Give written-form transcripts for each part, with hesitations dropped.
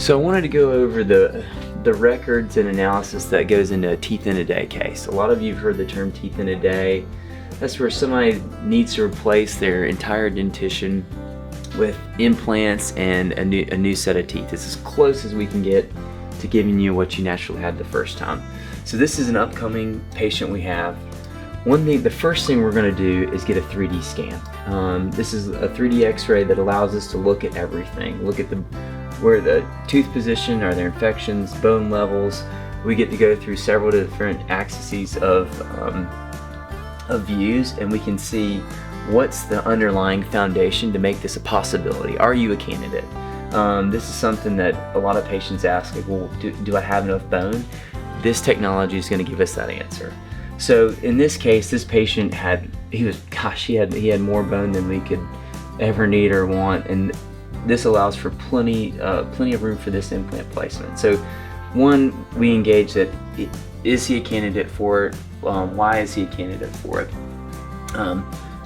So I wanted to go over the records and analysis that goes into a teeth in a day case. A lot of you have heard the term teeth in a day. That's where somebody needs to replace their entire dentition with implants and a new set of teeth. It's as close as we can get to giving you what you naturally had the first time. So this is an upcoming patient we have. The first thing we're going to do is get a 3D scan. This is a 3D x-ray that allows us to look at everything. Look at where the tooth position, are there infections, bone levels. We get to go through several different axes of views, and we can see what's the underlying foundation to make this a possibility. Are you a candidate? This is something that a lot of patients ask, like, well, do I have enough bone? This technology is going to give us that answer. So in this case, this patient he had more bone than we could ever need or want, and this allows for plenty of room for this implant placement. So one, we engage that, is he a candidate for it? Why is he a candidate for it?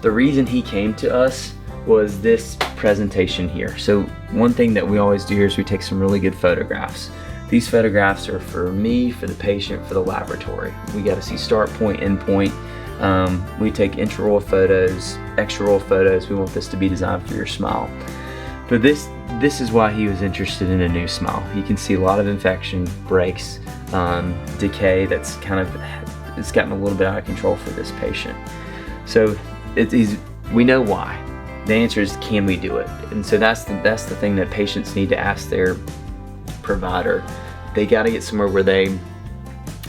The reason he came to us was this presentation here. So one thing that we always do here is we take some really good photographs. These photographs are for me, for the patient, for the laboratory. We got to see start point, end point. We take intraoral photos, extraoral photos. We want this to be designed for your smile. But this is why he was interested in a new smile. You can see a lot of infection, breaks, decay that's it's gotten a little bit out of control for this patient. So we know why. The answer is, can we do it? And so that's the thing that patients need to ask their provider. They got to get somewhere where they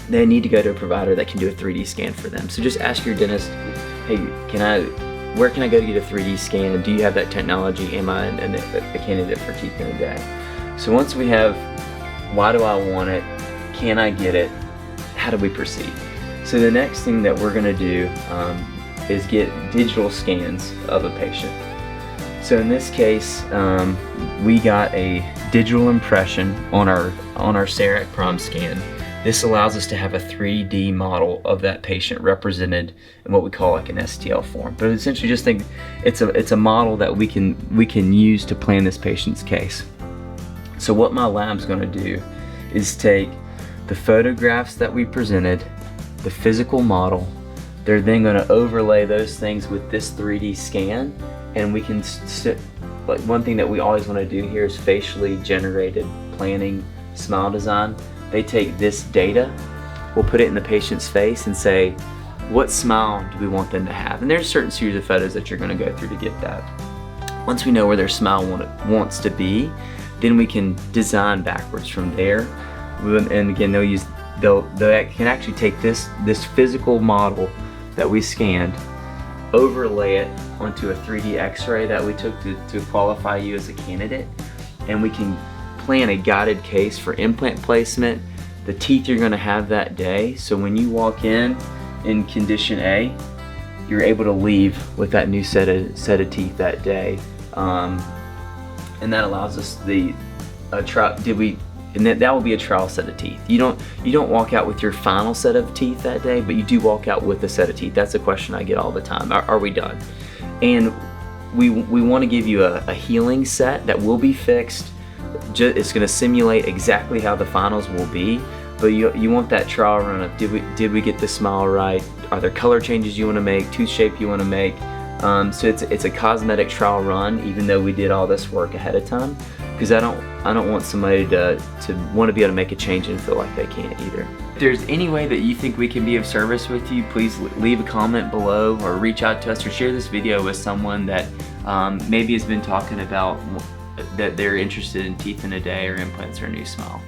need to go to a provider that can do a 3D scan for them. So just ask your dentist, hey, where can I go to get a 3D scan, and do you have that technology? Am I a candidate for teeth in a day? So once we have, why do I want it? Can I get it? How do we proceed? So the next thing that we're going to do is get digital scans of a patient. So in this case, we got a digital impression on our CEREC Prime scan. This allows us to have a 3D model of that patient represented in what we call like an STL form. But essentially, just think it's a model that we can use to plan this patient's case. So what my lab's going to do is take the photographs that we presented, the physical model. They're then going to overlay those things with this 3D scan, and we can like, one thing that we always want to do here is facially generated planning smile design. They take this data, we'll put it in the patient's face and say, what smile do we want them to have? And there's a certain series of photos that you're going to go through to get that. Once we know where their smile wants to be, then we can design backwards from there. And again, they can actually take this physical model that we scanned, overlay it onto a 3D x-ray that we took to qualify you as a candidate, and we can plan a guided case for implant placement, the teeth you're going to have that day. So when you walk in condition A, you're able to leave with that new set of teeth that day, and that allows us that will be a trial set of teeth. You don't walk out with your final set of teeth that day, but you do walk out with a set of teeth. That's a question I get all the time. Are we done? And we want to give you a healing set that will be fixed. It's going to simulate exactly how the finals will be, but you want that trial run of, did we get the smile right? Are there color changes you want to make? Tooth shape you want to make? So it's a cosmetic trial run, even though we did all this work ahead of time, because I don't want somebody to want to be able to make a change and feel like they can't either. If there's any way that you think we can be of service with you, please leave a comment below or reach out to us or share this video with someone that maybe has been talking about that they're interested in teeth in a day or implants or a new smile.